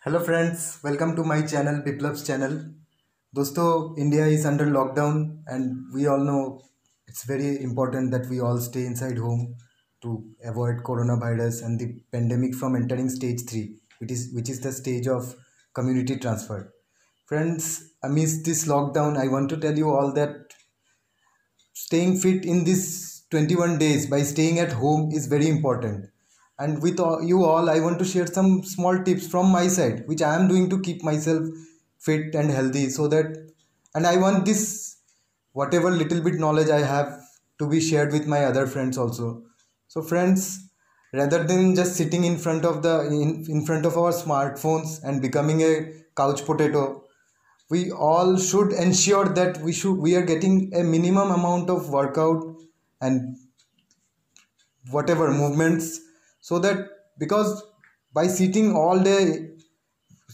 Hello friends, welcome to my channel Biplab's channel. दोस्तों, India is under lockdown and we all know it's very important that we all stay inside home to avoid coronavirus and the pandemic from entering stage 3, which is the stage of community transfer. Friends, amidst this lockdown, I want to tell you all that staying fit in this 21 days by staying at home is very important. And with you all, I want to share some small tips from my side which I am doing to keep myself fit and healthy, so that, and I want this whatever little bit knowledge I have to be shared with my other friends also. So friends, rather than just sitting in front of in front of our smartphones and becoming a couch potato, we all should ensure that we are getting a minimum amount of workout and whatever movements, so that, because by sitting all day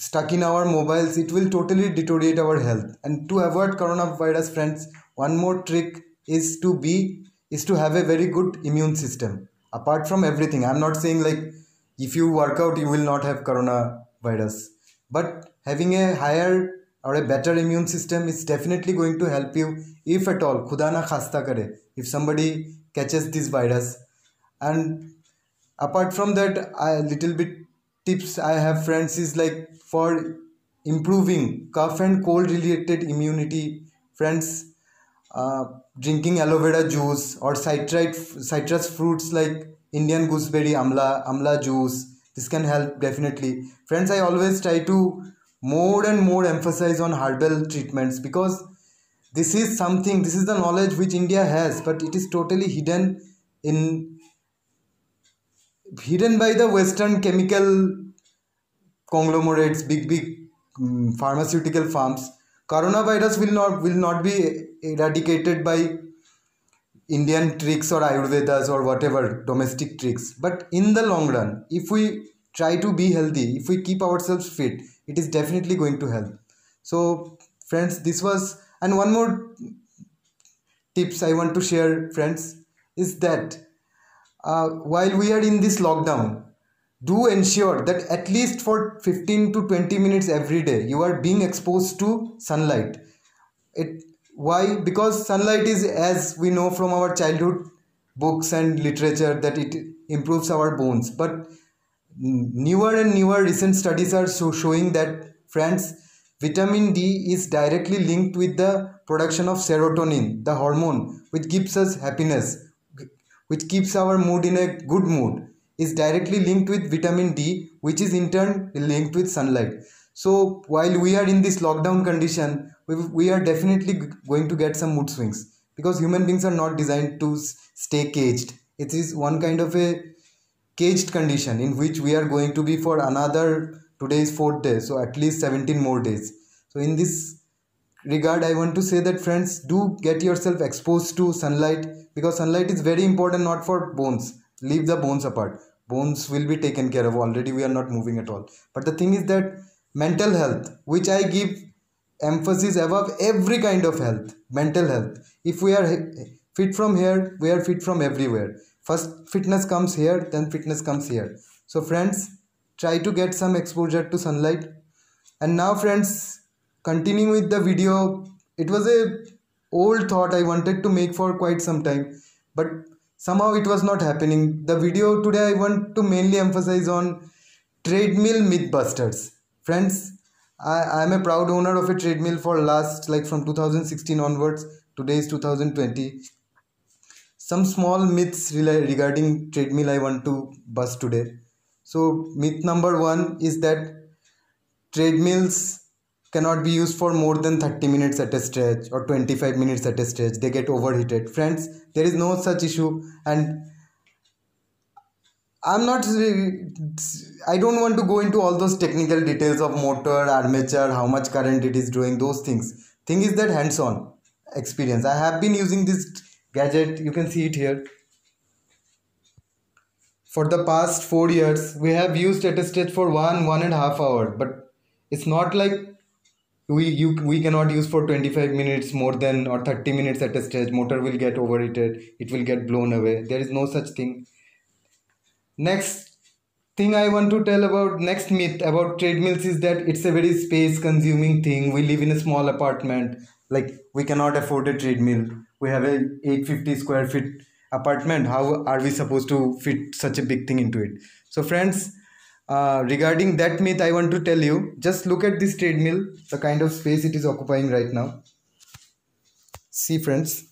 stuck in our mobiles, it will totally deteriorate our health. And to avoid coronavirus, friends, one more trick is to have a very good immune system. Apart from everything, I'm not saying like if you work out you will not have coronavirus, but having a higher or a better immune system is definitely going to help you, if at all khuda na khasta kare, if somebody catches this virus. And apart from that, a little bit tips I have, friends, is like for improving cough and cold related immunity, friends, uh, drinking aloe vera juice or citrus fruits like Indian gooseberry amla juice, this can help definitely. Friends, I always try to more and more emphasize on herbal treatments, because this is the knowledge which India has, but it is totally in hidden by the Western chemical conglomerates, big pharmaceutical farms. Coronavirus will not be eradicated by Indian tricks or Ayurvedas or whatever domestic tricks. But in the long run, if we try to be healthy, if we keep ourselves fit, it is definitely going to help. So, friends, this was, and one more tips I want to share, friends, is that while we are in this lockdown, do ensure that at least for 15 to 20 minutes every day you are being exposed to sunlight. It Why? Because sunlight is, as we know from our childhood books and literature, that it improves our bones. But newer and newer recent studies are showing that, friends, vitamin D is directly linked with the production of serotonin, the hormone which gives us happiness, which keeps our mood in a good mood, is directly linked with vitamin D, which is in turn linked with sunlight. So while we are in this lockdown condition, we are definitely going to get some mood swings, because human beings are not designed to stay caged. It is one kind of a caged condition in which we are going to be for another, today is 4th day, so at least 17 more days. So in this regard, I want to say that, friends, do get yourself exposed to sunlight, because sunlight is very important, not for bones. Leave the bones apart. Bones will be taken care of. Already we are not moving at all. But the thing is that mental health, which I give emphasis above every kind of health, mental health. If we are fit from here, we are fit from everywhere. First fitness comes here, then fitness comes here. So friends, try to get some exposure to sunlight. And now, friends, continuing with the video, it was a old thought I wanted to make for quite some time, but somehow it was not happening. The video today I want to mainly emphasize on treadmill mythbusters. Friends, I am a proud owner of a treadmill for last, like from 2016 onwards. Today is 2020. Some small myths regarding treadmill I want to bust today. So myth number 1 is that treadmills cannot be used for more than 30 minutes at a stretch or 25 minutes at a stretch. They get overheated. Friends, there is no such issue, and I don't want to go into all those technical details of motor, armature, how much current it is drawing, those things. Thing is that hands-on experience. I have been using this gadget. You can see it here. For the past 4 years, we have used at a stretch for 1.5 hours, but it's not like we cannot use for 25 minutes more than, or 30 minutes at a stretch. Motor will get overheated, it will get blown away. There is no such thing. Next, thing I want to tell about next myth about treadmills is that it's a very space consuming thing. We live in a small apartment, like we cannot afford a treadmill. We have a 850 square feet apartment. How are we supposed to fit such a big thing into it? So friends, regarding that myth, I want to tell you, just look at this treadmill, the kind of space it is occupying right now. See friends,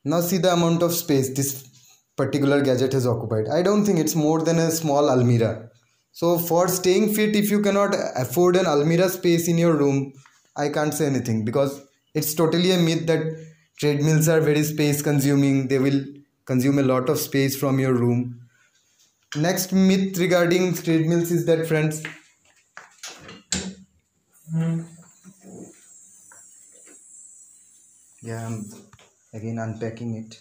now see the amount of space this particular gadget has occupied. I don't think it's more than a small almirah. So for staying fit, if you cannot afford an almirah space in your room, I can't say anything, because it's totally a myth that treadmills are very space consuming. They will consume a lot of space from your room. Next myth regarding treadmills is that friends, yeah, I'm again unpacking it.